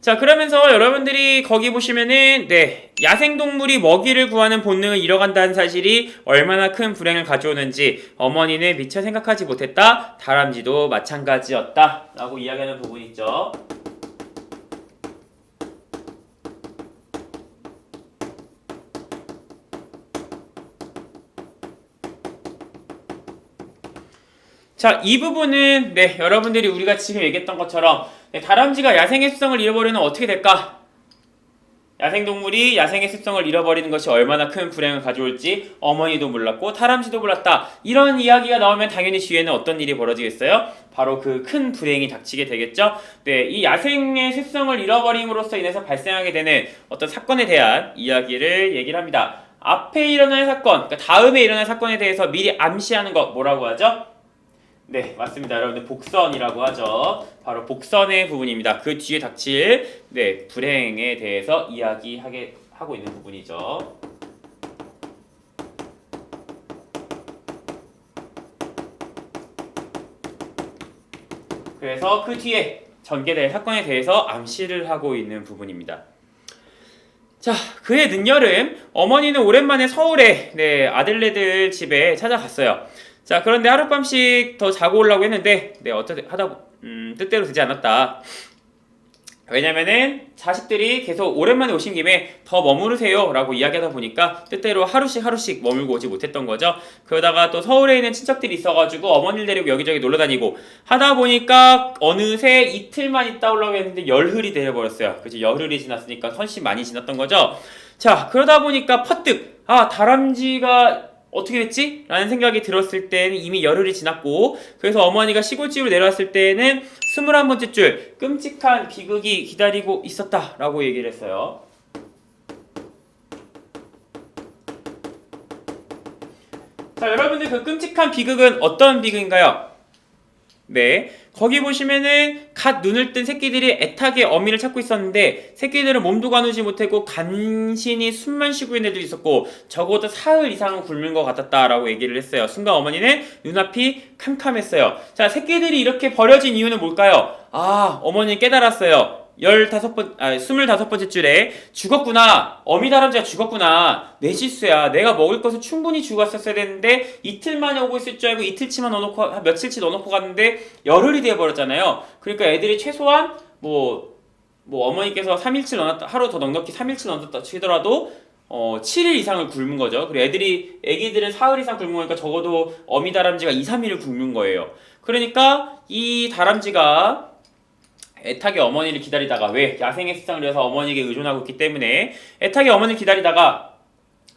자, 그러면서 여러분들이 거기 보시면은 야생동물이 먹이를 구하는 본능을 잃어간다는 사실이 얼마나 큰 불행을 가져오는지 어머니는 미처 생각하지 못했다. 다람쥐도 마찬가지였다. 라고 이야기하는 부분이 있죠. 자, 이 부분은 여러분들이 우리가 지금 얘기했던 것처럼 다람쥐가 야생의 습성을 잃어버리면 어떻게 될까? 야생동물이 야생의 습성을 잃어버리는 것이 얼마나 큰 불행을 가져올지 어머니도 몰랐고 다람쥐도 몰랐다. 이런 이야기가 나오면 당연히 뒤에는 어떤 일이 벌어지겠어요? 바로 그 큰 불행이 닥치게 되겠죠? 이 야생의 습성을 잃어버림으로써 인해서 발생하게 되는 어떤 사건에 대한 이야기를 얘기를 합니다. 앞에 일어날 사건, 그러니까 다음에 일어날 사건에 대해서 미리 암시하는 것 뭐라고 하죠? 네, 맞습니다. 여러분들 복선이라고 하죠. 바로 복선의 부분입니다. 그 뒤에 닥칠 불행에 대해서 하고 있는 부분이죠. 그래서 그 뒤에 전개될 사건에 대해서 암시를 하고 있는 부분입니다. 자, 그해 늦여름 어머니는 오랜만에 서울에 아들네들 집에 찾아갔어요. 자, 그런데 하룻밤씩 더 자고 오려고 했는데 뜻대로 되지 않았다. 왜냐면은 자식들이 계속 오랜만에 오신 김에 더 머무르세요 라고 이야기하다 보니까 뜻대로 하루씩 머물고 오지 못했던 거죠. 그러다가 또 서울에 있는 친척들이 있어가지고 어머니를 데리고 여기저기 놀러다니고 하다 보니까 어느새 이틀만 있다 오려고 했는데 열흘이 되어버렸어요. 그치, 열흘이 지났으니까 훨씬 많이 지났던 거죠. 자, 그러다 보니까 퍼뜩 다람쥐가 어떻게 됐지? 라는 생각이 들었을 때는 이미 열흘이 지났고, 그래서 어머니가 시골집으로 내려왔을 때는 21번째 줄 끔찍한 비극이 기다리고 있었다 라고 얘기를 했어요. 자, 여러분들 그 끔찍한 비극은 어떤 비극인가요? 거기 보시면은 갓 눈을 뜬 새끼들이 애타게 어미를 찾고 있었는데 새끼들은 몸도 가누지 못하고 간신히 숨만 쉬고 있는 애도 있었고 적어도 사흘 이상은 굶은 것 같았다라고 얘기를 했어요. 순간 어머니는 눈앞이 캄캄했어요. 자, 새끼들이 이렇게 버려진 이유는 뭘까요? 어머니는 깨달았어요. 25번째 줄에 죽었구나. 어미 다람쥐가 죽었구나. 내 실수야. 내가 먹을 것을 충분히 주고 갔었어야 되는데 이틀 만에 오고 있을 줄 알고 이틀치만 넣어놓고 며칠치 넣어놓고 갔는데 열흘이 되어버렸잖아요. 그러니까 애들이 최소한 어머니께서 3일치 넣어놨다 하루 더 넉넉히 3일치 넣어놨다 치더라도 7일 이상을 굶은 거죠. 그리고 애기들은 사흘 이상 굶은 거니까 적어도 어미 다람쥐가 2, 3일을 굶은 거예요. 그러니까 이 다람쥐가 애타게 어머니를 기다리다가 왜? 야생의 습성을 위해서 어머니에게 의존하고 있기 때문에 애타게 어머니를 기다리다가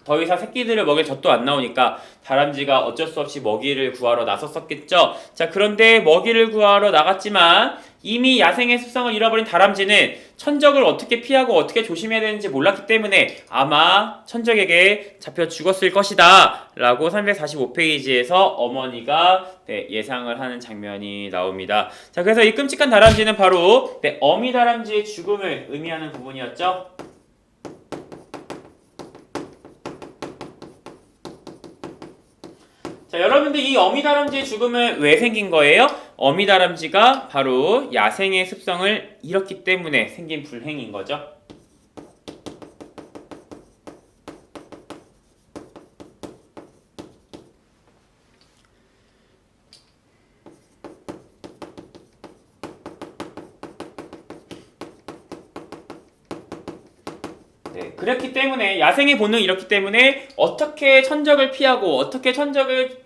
더 이상 새끼들을 먹일 젖도 안 나오니까 다람쥐가 어쩔 수 없이 먹이를 구하러 나섰었겠죠. 자, 그런데 먹이를 구하러 나갔지만 이미 야생의 습성을 잃어버린 다람쥐는 천적을 어떻게 피하고 어떻게 조심해야 되는지 몰랐기 때문에 아마 천적에게 잡혀 죽었을 것이다 라고 345페이지에서 어머니가 예상을 하는 장면이 나옵니다. 자, 그래서 이 끔찍한 다람쥐는 바로 어미 다람쥐의 죽음을 의미하는 부분이었죠. 자, 여러분들 이 어미다람쥐의 죽음은 왜 생긴 거예요? 어미다람쥐가 바로 야생의 습성을 잃었기 때문에 생긴 불행인 거죠. 그렇기 때문에 야생의 본능이 이렇기 때문에 어떻게 천적을 피하고 어떻게 천적을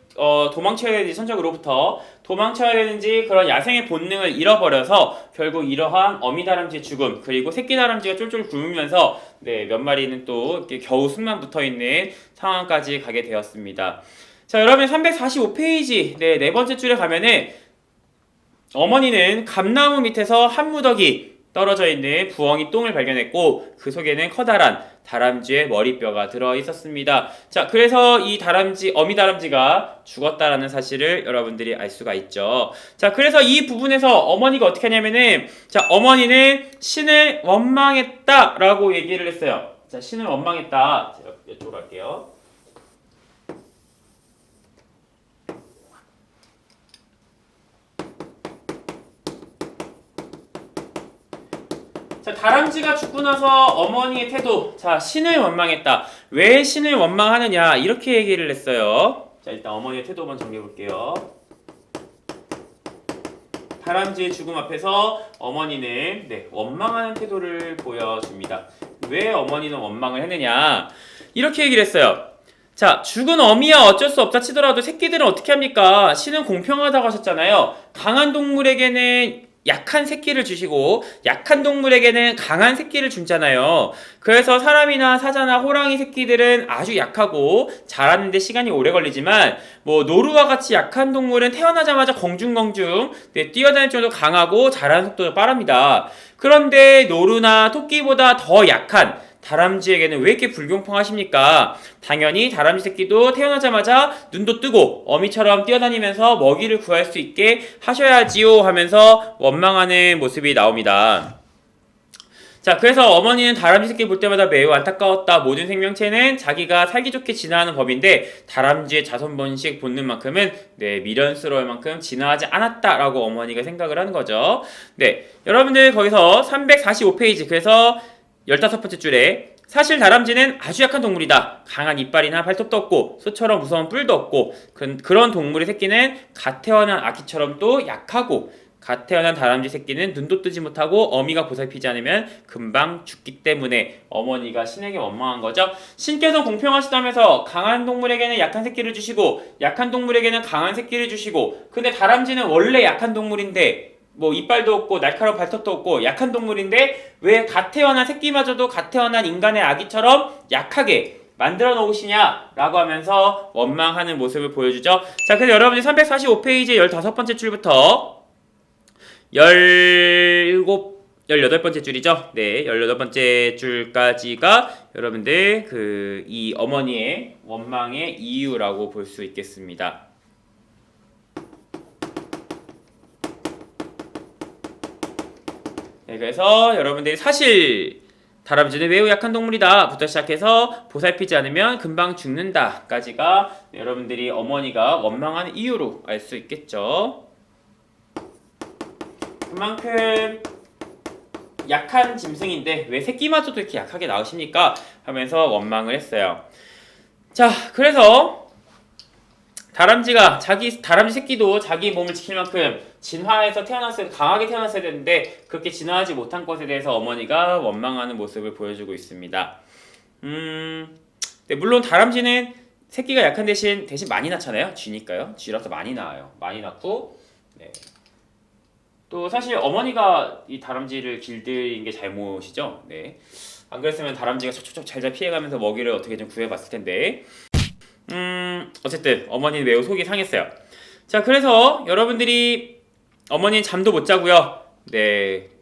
도망쳐야 되는지 천적으로부터 도망쳐야 되는지 그런 야생의 본능을 잃어버려서 결국 이러한 어미다람쥐의 죽음 그리고 새끼다람쥐가 쫄쫄 굶으면서 몇 마리는 또 이렇게 겨우 숨만 붙어있는 상황까지 가게 되었습니다. 자, 여러분 345페이지 네 번째 줄에 가면은 어머니는 감나무 밑에서 한 무더기 떨어져 있는 부엉이 똥을 발견했고 그 속에는 커다란 다람쥐의 머리뼈가 들어 있었습니다. 자, 그래서 이 어미 다람쥐가 죽었다라는 사실을 여러분들이 알 수가 있죠. 자, 그래서 이 부분에서 어머니가 어떻게 하냐면은 어머니는 신을 원망했다라고 얘기를 했어요. 자, 신을 원망했다. 제가 이쪽으로 갈게요. 자, 자, 다람쥐가 죽고 나서 어머니의 태도. 자, 신을 원망했다. 왜 신을 원망하느냐? 이렇게 얘기를 했어요. 자, 일단 어머니의 태도 한번 정리해 볼게요. 다람쥐의 죽음 앞에서 어머니는 원망하는 태도를 보여줍니다. 왜 어머니는 원망을 했느냐? 이렇게 얘기를 했어요. 자, 죽은 어미야 어쩔 수 없다 치더라도 새끼들은 어떻게 합니까? 신은 공평하다고 하셨잖아요. 강한 동물에게는 약한 새끼를 주시고 약한 동물에게는 강한 새끼를 주잖아요. 그래서 사람이나 사자나 호랑이 새끼들은 아주 약하고 자라는데 시간이 오래 걸리지만 뭐 노루와 같이 약한 동물은 태어나자마자 공중공중 뛰어다닐 정도로 강하고 자라는 속도도 빠릅니다. 그런데 노루나 토끼보다 더 약한 다람쥐에게는 왜 이렇게 불공평하십니까? 당연히 다람쥐 새끼도 태어나자마자 눈도 뜨고 어미처럼 뛰어다니면서 먹이를 구할 수 있게 하셔야지요 하면서 원망하는 모습이 나옵니다. 자, 그래서 어머니는 다람쥐 새끼 볼 때마다 매우 안타까웠다. 모든 생명체는 자기가 살기 좋게 진화하는 법인데 다람쥐의 자손번식 본능만큼은 미련스러울 만큼 진화하지 않았다라고 어머니가 생각을 하는 거죠. 여러분들 거기서 345페이지 그래서 15번째 줄에 사실 다람쥐는 아주 약한 동물이다. 강한 이빨이나 발톱도 없고 소처럼 무서운 뿔도 없고 그런 동물의 새끼는 갓 태어난 아기처럼 또 약하고 갓 태어난 다람쥐 새끼는 눈도 뜨지 못하고 어미가 보살피지 않으면 금방 죽기 때문에 어머니가 신에게 원망한 거죠. 신께서 공평하시다면서 강한 동물에게는 약한 새끼를 주시고 약한 동물에게는 강한 새끼를 주시고 근데 다람쥐는 원래 약한 동물인데 뭐 이빨도 없고 날카로운 발톱도 없고 약한 동물인데 왜 갓 태어난 새끼마저도 갓 태어난 인간의 아기처럼 약하게 만들어 놓으시냐 라고 하면서 원망하는 모습을 보여주죠. 자, 그래서 여러분이 345페이지 15번째 줄부터 18번째 줄이죠. 18번째 줄까지가 여러분들 이 어머니의 원망의 이유라고 볼 수 있겠습니다. 그래서 여러분들이 사실 다람쥐는 매우 약한 동물이다 부터 시작해서 보살피지 않으면 금방 죽는다 까지가 여러분들이 어머니가 원망하는 이유로 알 수 있겠죠. 그만큼 약한 짐승인데 왜 새끼마저도 이렇게 약하게 낳으십니까? 하면서 원망을 했어요. 자, 그래서 다람쥐가 다람쥐 새끼도 자기 몸을 지킬 만큼 진화해서 강하게 태어났어야 되는데 그렇게 진화하지 못한 것에 대해서 어머니가 원망하는 모습을 보여주고 있습니다. 물론 다람쥐는 새끼가 약한 대신 많이 낳잖아요. 쥐니까요. 쥐라서 많이 낳아요. 많이 낳고 또 사실 어머니가 이 다람쥐를 길들인 게 잘못이죠. 안 그랬으면 다람쥐가 척척척 잘 피해가면서 먹이를 어떻게 좀 구해봤을 텐데 어쨌든 어머니는 매우 속이 상했어요. 자, 그래서 여러분들이 어머니는 잠도 못 자고요.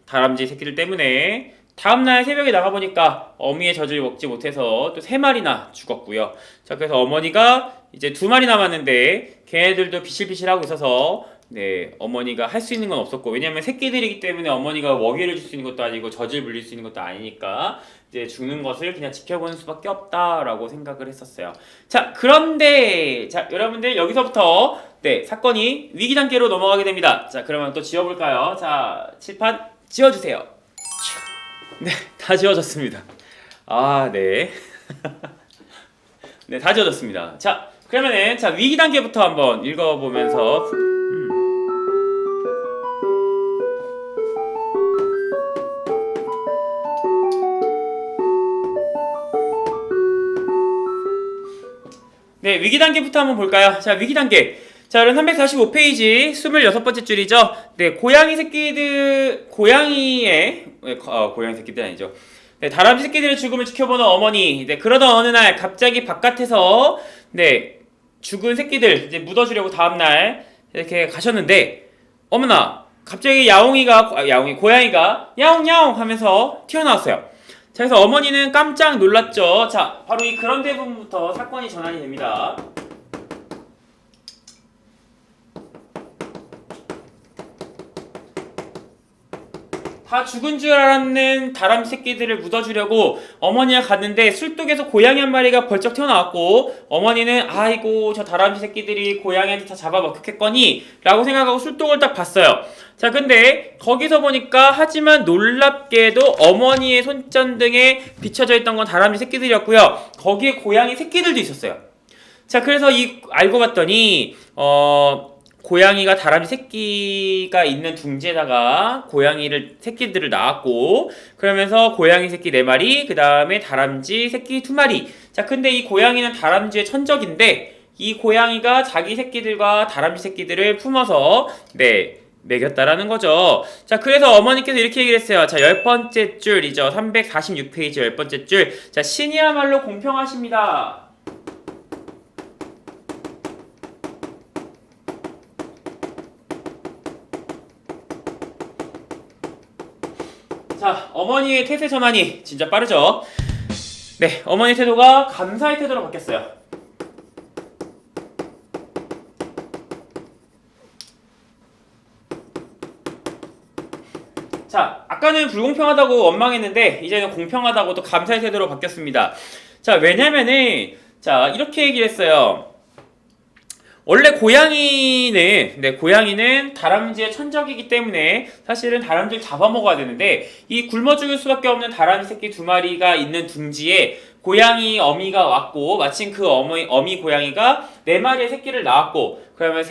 다람쥐 새끼들 때문에 다음날 새벽에 나가보니까 어미의 젖을 먹지 못해서 또 3마리나 죽었고요. 자, 그래서 어머니가 이제 2마리 남았는데 걔네들도 비실비실하고 있어서 어머니가 할 수 있는 건 없었고 왜냐면 새끼들이기 때문에 어머니가 먹이를 줄 수 있는 것도 아니고 젖을 물릴 수 있는 것도 아니니까 이제 죽는 것을 그냥 지켜보는 수밖에 없다라고 생각을 했었어요. 자, 그런데 여러분들 여기서부터 사건이 위기 단계로 넘어가게 됩니다. 자, 그러면 또 지워볼까요? 자, 칠판 지워주세요. 다 지워졌습니다. 다 지워졌습니다. 자, 그러면은 위기 단계부터 한번 읽어보면서 위기 단계부터 한번 볼까요? 자, 위기 단계. 자, 여러분 345페이지 26번째 줄이죠. 고양이 새끼들 아니죠. 다람쥐 새끼들의 죽음을 지켜보는 어머니. 그러던 어느 날 갑자기 바깥에서 죽은 새끼들 이제 묻어주려고 다음날 이렇게 가셨는데 어머나 갑자기 고양이가 야옹야옹 하면서 튀어나왔어요. 자, 그래서 어머니는 깜짝 놀랐죠. 자, 바로 이 그런데 부분부터 사건이 전환이 됩니다. 다 죽은 줄 알았는 다람쥐 새끼들을 묻어주려고 어머니가 갔는데 술독에서 고양이 한 마리가 벌쩍 튀어나왔고 어머니는 아이고 저 다람쥐 새끼들이 고양이한테 다 잡아먹혔겠거니 라고 생각하고 술독을 딱 봤어요. 자 근데 거기서 보니까 하지만 놀랍게도 어머니의 손전등에 비춰져 있던 건 다람쥐 새끼들이었고요. 거기에 고양이 새끼들도 있었어요. 자 그래서 알고 봤더니 고양이가 다람쥐 새끼가 있는 둥지에다가 새끼들을 낳았고 그러면서 고양이 새끼 4마리 그 다음에 다람쥐 새끼 2마리. 자 근데 이 고양이는 다람쥐의 천적인데 이 고양이가 자기 새끼들과 다람쥐 새끼들을 품어서 먹였다라는 거죠. 자 그래서 어머니께서 이렇게 얘기를 했어요. 자 10번째 줄이죠. 346페이지 10번째 줄. 자 신이야말로 공평하십니다. 자, 어머니의 태세 전환이 진짜 빠르죠? 네, 어머니 태도가 감사의 태도로 바뀌었어요. 자, 아까는 불공평하다고 원망했는데 이제는 공평하다고 또 감사의 태도로 바뀌었습니다. 자, 왜냐면은 자, 이렇게 얘기를 했어요. 원래 고양이는 다람쥐의 천적이기 때문에 사실은 다람쥐를 잡아먹어야 되는데 이 굶어 죽을 수밖에 없는 다람쥐 새끼 2마리가 있는 둥지에 고양이 어미가 왔고 마침 그 어미 고양이가 4마리의 새끼를 낳았고 그러면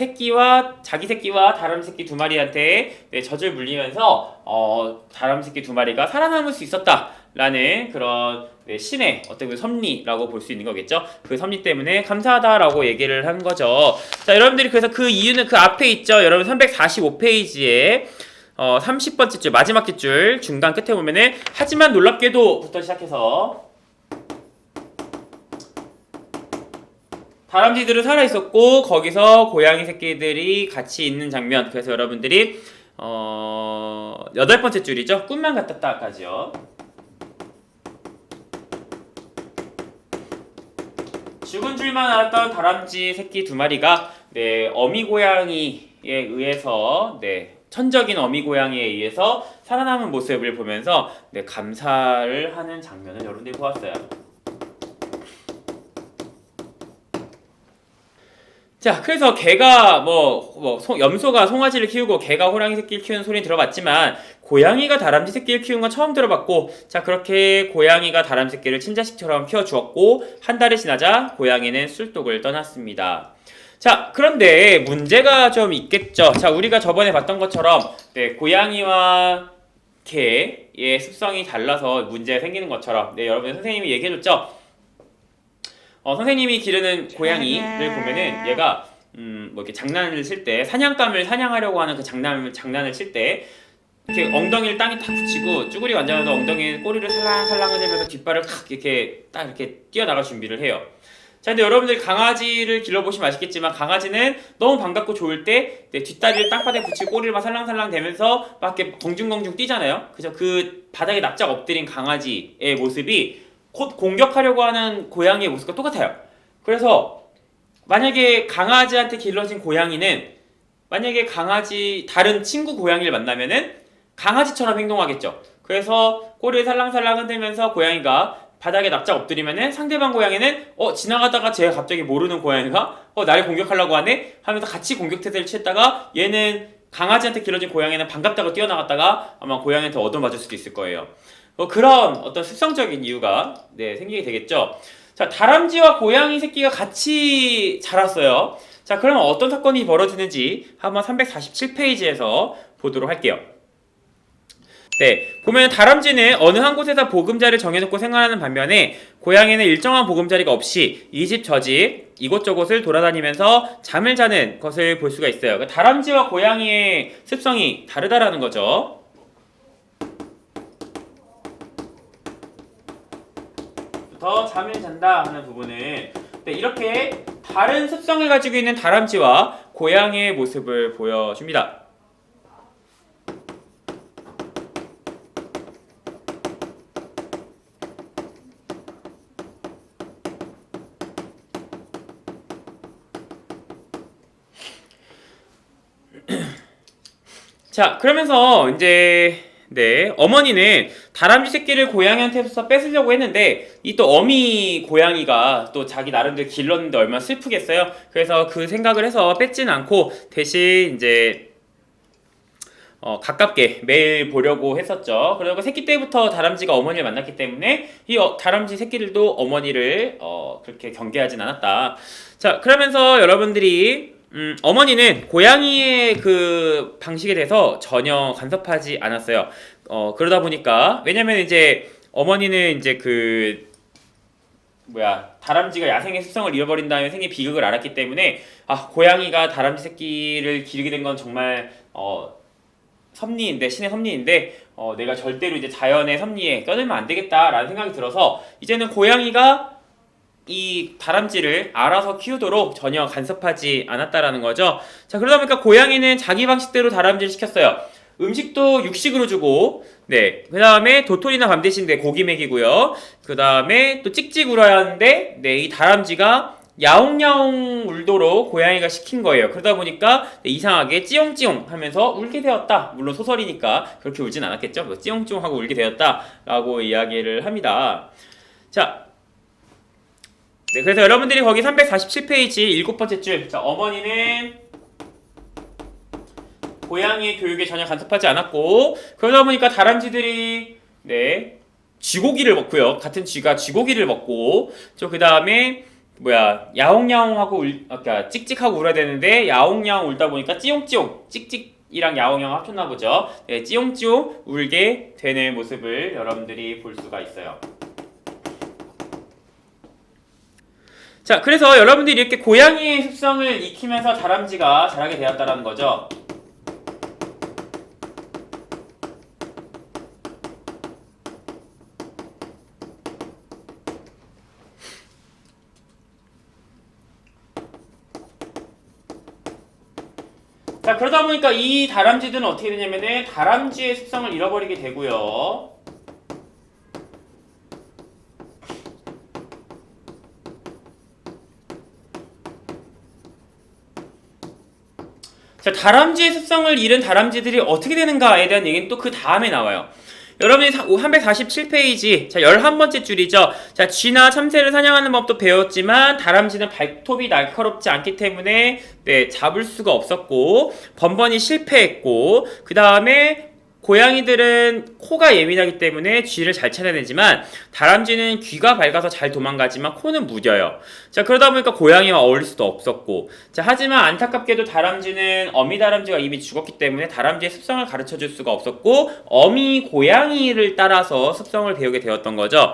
자기 새끼와 다람쥐 새끼 2마리한테 젖을 물리면서 다람쥐 새끼 2마리가 살아남을 수 있었다라는 그런 신의 어떤 섭리라고 볼 수 있는 거겠죠. 그 섭리 때문에 감사하다라고 얘기를 한 거죠. 자, 여러분들이 그래서 그 이유는 그 앞에 있죠. 여러분 345페이지에 30번째 줄 마지막 줄 중간 끝에 보면은 하지만 놀랍게도부터 시작해서 다람쥐들은 살아있었고 거기서 고양이 새끼들이 같이 있는 장면. 그래서 여러분들이 8번째 줄이죠. 꿈만 같았다까지요. 죽은 줄만 알았던 다람쥐 새끼 2마리가 어미 고양이에 의해서 천적인 어미 고양이에 의해서 살아남은 모습을 보면서 감사를 하는 장면을 여러분들이 보았어요. 자, 그래서 개가 염소가 송아지를 키우고 개가 호랑이 새끼를 키우는 소리는 들어봤지만 고양이가 다람쥐 새끼를 키우는 건 처음 들어봤고 자 그렇게 고양이가 다람쥐 새끼를 친자식처럼 키워주었고 한 달이 지나자 고양이는 술독을 떠났습니다. 자 그런데 문제가 좀 있겠죠. 자 우리가 저번에 봤던 것처럼 고양이와 개의 습성이 달라서 문제가 생기는 것처럼 여러분 선생님이 얘기해줬죠. 선생님이 기르는 고양이를 보면은 얘가 이렇게 장난을 칠 때 사냥감을 사냥하려고 하는 그 장난을 칠 때 이렇게 엉덩이를 땅에 탁 붙이고 쭈구리가 앉아서 엉덩이 꼬리를 살랑살랑 흔들면서 뒷발을 이렇게 뛰어나갈 준비를 해요. 자 근데 여러분들이 강아지를 길러보시면 아시겠지만 강아지는 너무 반갑고 좋을 때 뒷다리를 땅바닥에 붙이고 꼬리를 막 살랑살랑 대면서 막 이렇게 공중공중 뛰잖아요. 그죠? 그 바닥에 납작 엎드린 강아지의 모습이 곧 공격하려고 하는 고양이의 모습과 똑같아요. 그래서 만약에 강아지한테 길러진 고양이는 만약에 다른 친구 고양이를 만나면은 강아지처럼 행동하겠죠. 그래서 꼬리를 살랑살랑 흔들면서 고양이가 바닥에 납작 엎드리면은 상대방 고양이는 지나가다가 제가 갑자기 모르는 고양이가 나를 공격하려고 하네 하면서 같이 공격 태세를 취했다가 얘는 강아지한테 길러진 고양이는 반갑다고 뛰어나갔다가 아마 고양이한테 얻어맞을 수도 있을 거예요. 그런 어떤 습성적인 이유가 생기게 되겠죠. 자, 다람쥐와 고양이 새끼가 같이 자랐어요. 자, 그러면 어떤 사건이 벌어지는지 한번 347페이지에서 보도록 할게요. 보면 다람쥐는 어느 한 곳에서 보금자리를 정해놓고 생활하는 반면에 고양이는 일정한 보금자리가 없이 이 집 저 집 이곳저곳을 돌아다니면서 잠을 자는 것을 볼 수가 있어요. 다람쥐와 고양이의 습성이 다르다라는 거죠. 더 잠을 잔다 하는 부분은 이렇게 다른 습성을 가지고 있는 다람쥐와 고양이의 모습을 보여줍니다. 자 그러면서 이제 네, 어머니는 다람쥐 새끼를 고양이한테서 뺏으려고 했는데 이 또 어미 고양이가 또 자기 나름대로 길렀는데 얼마나 슬프겠어요. 그래서 그 생각을 해서 뺏진 않고 대신 이제 가깝게 매일 보려고 했었죠. 그리고 새끼 때부터 다람쥐가 어머니를 만났기 때문에 이 다람쥐 새끼들도 어머니를 그렇게 경계하진 않았다. 자, 그러면서 여러분들이 어머니는 고양이의 그 방식에 대해서 전혀 간섭하지 않았어요. 그러다 보니까 왜냐면 이제 어머니는 이제 다람쥐가 야생의 습성을 잃어버린 다음에 생긴 비극을 알았기 때문에 고양이가 다람쥐 새끼를 기르게 된 건 정말 섭리인데 신의 섭리인데 내가 절대로 이제 자연의 섭리에 떠들면 안 되겠다라는 생각이 들어서 이제는 고양이가 이 다람쥐를 알아서 키우도록 전혀 간섭하지 않았다라는 거죠. 자, 그러다 보니까 고양이는 자기 방식대로 다람쥐를 시켰어요. 음식도 육식으로 주고, 네, 그 다음에 도토리나 밤 대신 고기 먹이고요. 그 다음에 또 찍찍 울어야 하는데, 네, 이 다람쥐가 야옹야옹 울도록 고양이가 시킨 거예요. 그러다 보니까 이상하게 찌용찌용 하면서 울게 되었다. 물론 소설이니까 그렇게 울진 않았겠죠. 찌용찌용 하고 울게 되었다라고 이야기를 합니다. 자, 네, 그래서 여러분들이 거기 347페이지 7번째 줄, 자, 어머니는 고양이의 교육에 전혀 간섭하지 않았고, 그러다 보니까 다람쥐들이 네, 쥐고기를 먹고요. 같은 쥐가 쥐고기를 먹고, 그 다음에 야옹야옹하고 그러니까 찍찍하고 울어야 되는데 야옹야옹 울다 보니까 찌용찌용, 찍찍이랑 야옹야옹 합쳤나 보죠. 네, 찌용찌용 울게 되는 모습을 여러분들이 볼 수가 있어요. 자, 그래서 여러분들이 이렇게 고양이의 습성을 익히면서 다람쥐가 자라게 되었다는 거죠. 자, 그러다 보니까 이 다람쥐들은 어떻게 되냐면은 다람쥐의 습성을 잃어버리게 되고요. 자, 다람쥐의 습성을 잃은 다람쥐들이 어떻게 되는가에 대한 얘기는 또 그 다음에 나와요. 여러분이 347페이지, 자, 11번째 줄이죠. 자, 쥐나 참새를 사냥하는 법도 배웠지만, 다람쥐는 발톱이 날카롭지 않기 때문에, 네, 잡을 수가 없었고, 번번이 실패했고, 그 다음에, 고양이들은 코가 예민하기 때문에 쥐를 잘 찾아내지만 다람쥐는 귀가 밝아서 잘 도망가지만 코는 무뎌요. 자, 그러다 보니까 고양이와 어울릴 수도 없었고, 자, 하지만 안타깝게도 다람쥐는 어미 다람쥐가 이미 죽었기 때문에 다람쥐의 습성을 가르쳐 줄 수가 없었고 어미 고양이를 따라서 습성을 배우게 되었던 거죠.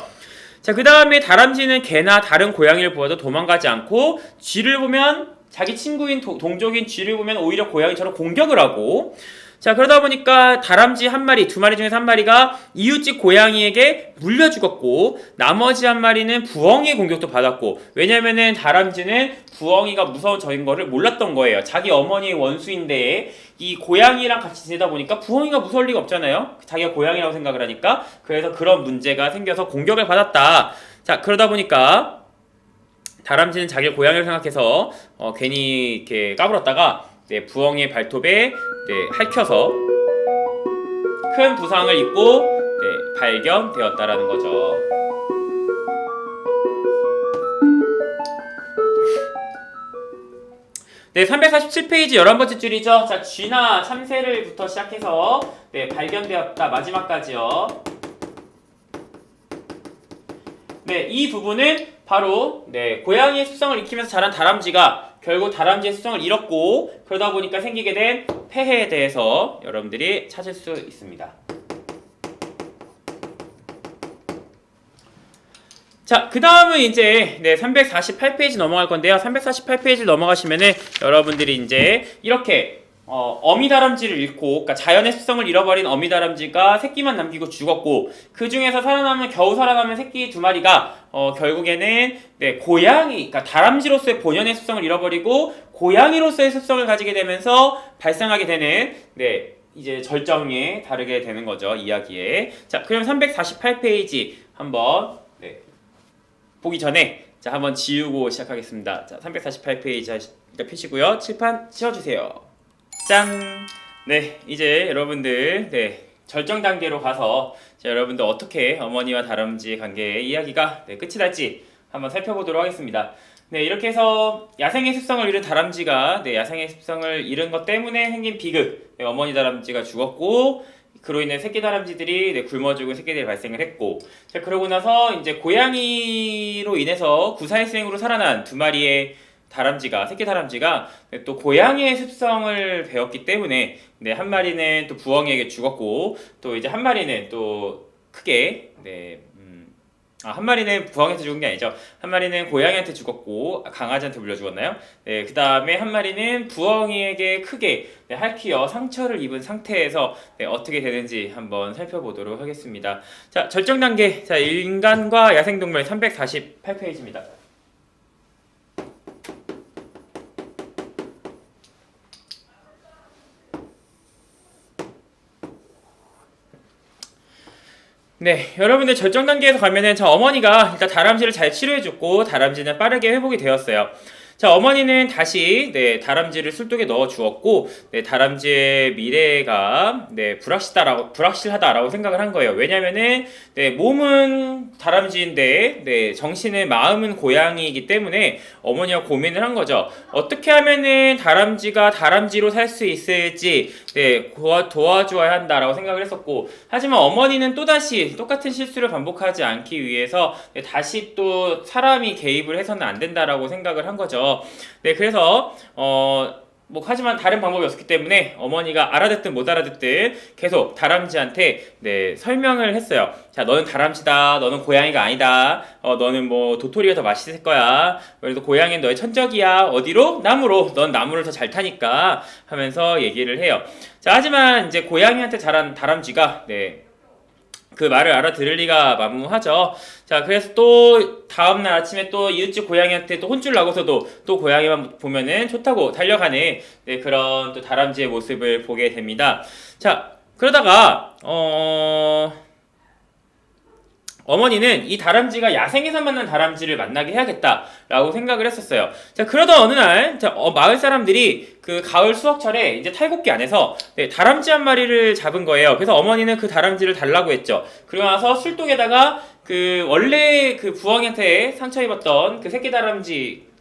자, 그 다음에 다람쥐는 개나 다른 고양이를 보아도 도망가지 않고 쥐를 보면 자기 친구인 동족인 쥐를 보면 오히려 고양이처럼 공격을 하고, 자, 그러다 보니까 다람쥐 한 마리, 두 마리 중에서 한 마리가 이웃집 고양이에게 물려 죽었고 나머지 한 마리는 부엉이의 공격도 받았고, 왜냐면은 다람쥐는 부엉이가 무서운 적인 거를 몰랐던 거예요. 자기 어머니의 원수인데 이 고양이랑 같이 지내다 보니까 부엉이가 무서울 리가 없잖아요. 자기가 고양이라고 생각을 하니까. 그래서 그런 문제가 생겨서 공격을 받았다. 자, 그러다 보니까 다람쥐는 자기를 고양이를 생각해서 괜히 이렇게 까불었다가 네, 부엉이의 발톱에 핥혀서 큰 부상을 입고 발견되었다라는 거죠. 네, 347페이지 11번째 줄이죠. 자, 쥐나 참새를부터 시작해서 발견되었다 마지막까지요. 네, 이 부분은 바로 고양이의 습성을 익히면서 자란 다람쥐가 결국 다람쥐의 습성을 잃었고 그러다 보니까 생기게 된 폐해에 대해서 여러분들이 찾을 수 있습니다. 자, 그 다음은 이제 348페이지 넘어갈 건데요. 348페이지 넘어가시면은 여러분들이 이제 이렇게 어미 다람쥐를 잃고, 그러니까 자연의 습성을 잃어버린 어미 다람쥐가 새끼만 남기고 죽었고, 그 중에서 겨우 살아남은 새끼 두 마리가 결국에는 고양이, 그러니까 다람쥐로서의 본연의 습성을 잃어버리고 고양이로서의 습성을 가지게 되면서 발생하게 되는 이제 절정에 다르게 되는 거죠, 이야기에. 자, 그럼 348페이지 한번 보기 전에 한번 지우고 시작하겠습니다. 자, 348페이지 일단 펴시고요. 칠판 치워주세요. 짠! 네, 이제 여러분들 절정 단계로 가서 자, 여러분들 어떻게 어머니와 다람쥐의 관계의 이야기가 끝이 날지 한번 살펴보도록 하겠습니다. 네, 이렇게 해서 야생의 습성을 잃은 다람쥐가 야생의 습성을 잃은 것 때문에 생긴 비극, 어머니 다람쥐가 죽었고 그로 인해 새끼 다람쥐들이 굶어 죽은 새끼들이 발생을 했고, 자, 그러고 나서 이제 고양이로 인해서 구사일생으로 살아난 두 마리의 다람쥐가, 새끼 다람쥐가 또 고양이의 습성을 배웠기 때문에 한 마리는 또 부엉이에게 죽었고, 또 이제 한 마리는 또 크게 한 마리는 부엉이한테 죽은 게 아니죠. 한 마리는 고양이한테 죽었고 강아지한테 물려 죽었나요? 네, 그 다음에 한 마리는 부엉이에게 크게 핥히어 상처를 입은 상태에서 어떻게 되는지 한번 살펴보도록 하겠습니다. 자, 절정 단계. 자, 인간과 야생동물 348페이지입니다. 네, 여러분들 절정 단계에서 가면은 자, 어머니가 일단 다람쥐를 잘 치료해줬고 다람쥐는 빠르게 회복이 되었어요. 자, 어머니는 다시 다람쥐를 술독에 넣어 주었고 다람쥐의 미래가 불확실하다라고 생각을 한 거예요. 왜냐면은 몸은 다람쥐인데 정신은 마음은 고양이이기 때문에 어머니가 고민을 한 거죠. 어떻게 하면은 다람쥐가 다람쥐로 살 수 있을지 도와주어야 한다라고 생각을 했었고, 하지만 어머니는 또다시 똑같은 실수를 반복하지 않기 위해서 다시 또 사람이 개입을 해서는 안 된다라고 생각을 한 거죠. 네, 그래서 하지만 다른 방법이 없었기 때문에 어머니가 알아듣든 못 알아듣든 계속 다람쥐한테 설명을 했어요. 자, 너는 다람쥐다. 너는 고양이가 아니다. 너는 도토리가 더 맛있을 거야. 그래도 고양이는 너의 천적이야. 어디로? 나무로. 넌 나무를 더 잘 타니까 하면서 얘기를 해요. 자, 하지만 이제 고양이한테 자란 다람쥐가 그 말을 알아들을 리가 만무하죠. 자, 그래서 또 다음날 아침에 또 이웃집 고양이한테 또 혼쭐 나고서도 또 고양이만 보면은 좋다고 달려가는 그런 또 다람쥐의 모습을 보게 됩니다. 자, 그러다가 어머니는 이 다람쥐가 야생에서 만난 다람쥐를 만나게 해야겠다라고 생각을 했었어요. 자, 그러던 어느 날 마을 사람들이 그 가을 수확철에 이제 탈곡기 안에서 다람쥐 한 마리를 잡은 거예요. 그래서 어머니는 그 다람쥐를 달라고 했죠. 그러고 나서 술독에다가 원래 부엉이한테 상처 입었던 그 새끼 다람쥐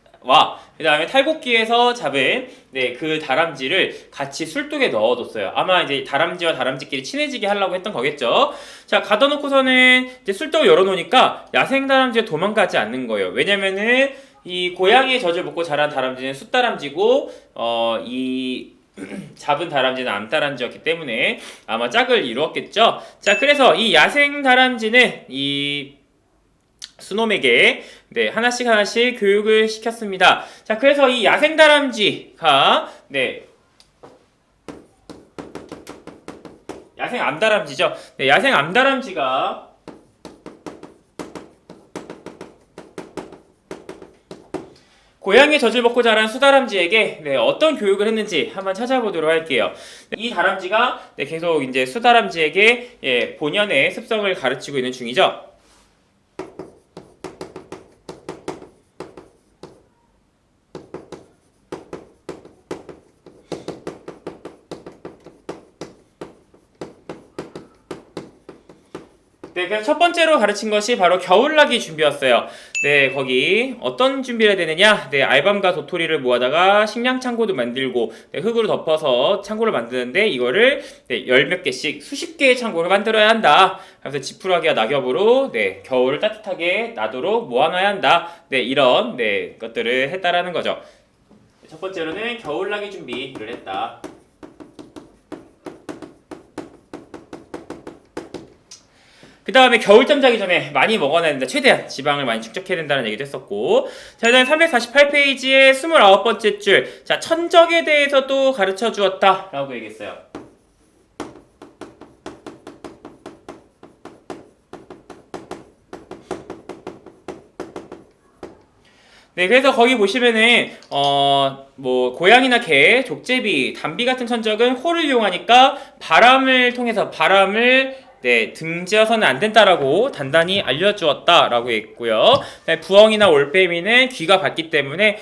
그 다음에 탈곡기에서 잡은 그 다람쥐를 같이 술독에 넣어뒀어요. 아마 이제 다람쥐와 다람쥐끼리 친해지게 하려고 했던 거겠죠. 자, 가둬놓고서는 이제 술독을 열어놓으니까 야생 다람쥐가 도망가지 않는 거예요. 왜냐면은 이 고양이의 젖을 먹고 자란 다람쥐는 숫다람쥐고 이 잡은 다람쥐는 암다람쥐였기 때문에 아마 짝을 이루었겠죠. 자, 그래서 이 야생 다람쥐는 이 수놈에게 하나씩 교육을 시켰습니다. 자, 그래서 이 야생 다람쥐가 야생 암다람쥐죠. 야생 암다람쥐가 고양이 젖을 먹고 자란 수다람쥐에게 어떤 교육을 했는지 한번 찾아보도록 할게요. 이 다람쥐가 계속 이제 수다람쥐에게 본연의 습성을 가르치고 있는 중이죠. 그래서 첫 번째로 가르친 것이 바로 겨울나기 준비였어요. 거기 어떤 준비를 해야 되느냐? 알밤과 도토리를 모아다가 식량 창고도 만들고 흙으로 덮어서 창고를 만드는데 이거를 열 몇 개씩 수십 개의 창고를 만들어야 한다. 그래서 지푸라기와 낙엽으로 겨울을 따뜻하게 나도록 모아놔야 한다. 이런 것들을 했다라는 거죠. 첫 번째로는 겨울나기 준비를 했다. 그 다음에 겨울잠 자기 전에 많이 먹어야 된다. 최대한 지방을 많이 축적해야 된다는 얘기도 했었고. 자, 그 다음에 348페이지의 29번째 줄. 자, 천적에 대해서도 가르쳐 주었다. 라고 얘기했어요. 그래서 거기 보시면은, 고양이나 개, 족제비, 담비 같은 천적은 호를 이용하니까 바람을 통해서 등지어서는 안 된다라고 단단히 알려주었다라고 했고요. 부엉이나 올빼미는 귀가 밝기 때문에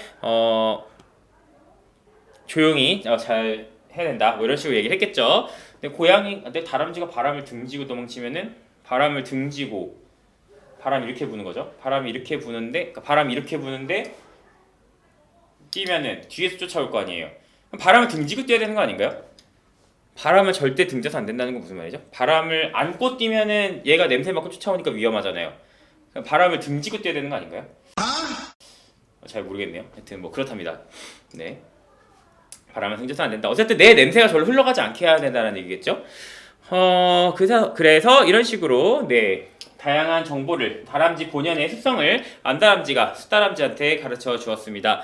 조용히 잘 해야 된다. 이런 식으로 얘기를 했겠죠. 근데 다람쥐가 바람을 등지고 도망치면은 바람을 등지고 바람이 이렇게 부는 거죠. 바람이 이렇게 부는데 그러니까 바람이 이렇게 부는데 뛰면은 뒤에서 쫓아올 거 아니에요. 그럼 바람을 등지고 뛰어야 되는 거 아닌가요? 바람을 절대 등져서 안 된다는 건 무슨 말이죠? 바람을 안고 뛰면은 얘가 냄새 맡고 쫓아오니까 위험하잖아요. 그럼 바람을 등지고 뛰어야 되는 거 아닌가요? 잘 모르겠네요. 하여튼 뭐 그렇답니다. 네. 바람을 등져서 안 된다. 어쨌든 내 냄새가 절로 흘러가지 않게 해야 된다는 얘기겠죠? 그래서 이런 식으로 다양한 정보를 다람쥐 본연의 습성을 안다람쥐가 숫다람쥐한테 가르쳐 주었습니다.